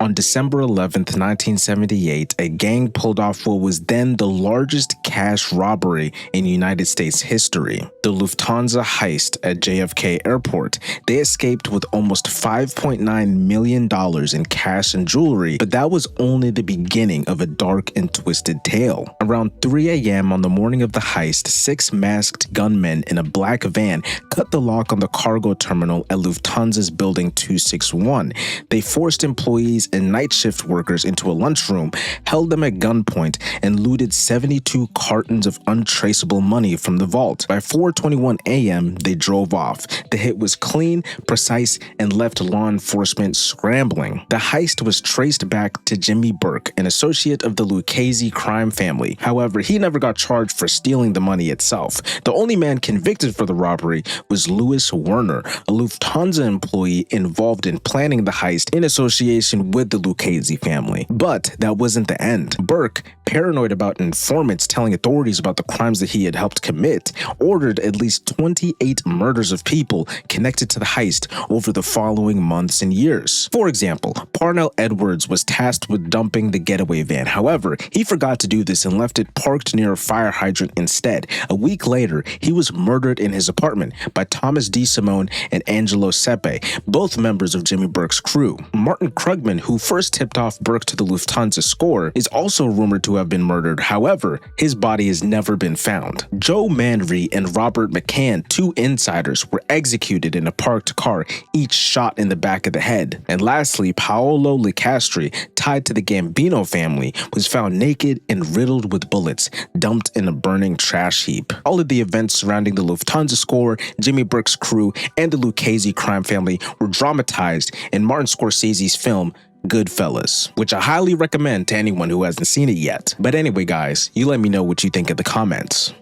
On December 11th, 1978, a gang pulled off what was then the largest cash robbery in United States history, the Lufthansa heist at JFK Airport. They escaped with almost $5.9 million in cash and jewelry, but that was only the beginning of a dark and twisted tale. Around 3 a.m. on the morning of the heist, 6 masked gunmen in a black van cut the lock on the cargo terminal at Lufthansa's Building 261. They forced employees and night shift workers into a lunchroom, held them at gunpoint, and looted 72 cartons of untraceable money from the vault. By 4:21 a.m., they drove off. The hit was clean, precise, and left law enforcement scrambling. The heist was traced back to Jimmy Burke, an associate of the Lucchese crime family. However, he never got charged for stealing the money itself. The only man convicted for the robbery was Louis Werner, a Lufthansa employee involved in planning the heist in association with the Lucchese family. But that wasn't the end. Burke, paranoid about informants telling authorities about the crimes that he had helped commit, ordered at least 28 murders of people connected to the heist over the following months and years. For example, Parnell Edwards was tasked with dumping the getaway van. However, he forgot to do this and left it parked near a fire hydrant instead. A week later, he was murdered in his apartment by Thomas D. Simone and Angelo Sepe, both members of Jimmy Burke's crew. Martin Krugman, who first tipped off Burke to the Lufthansa score, is also rumored to have been murdered. However, his body has never been found. Joe Manry and Robert McCann, 2 insiders, were executed in a parked car, each shot in the back of the head. And lastly, Paolo Licastri, tied to the Gambino family, was found naked and riddled with bullets, dumped in a burning trash heap. All of the events surrounding the Lufthansa score, Jimmy Burke's crew, and the Lucchese crime family were dramatized in Martin Scorsese's film Goodfellas, which I highly recommend to anyone who hasn't seen it yet. But anyway guys, you let me know what you think in the comments.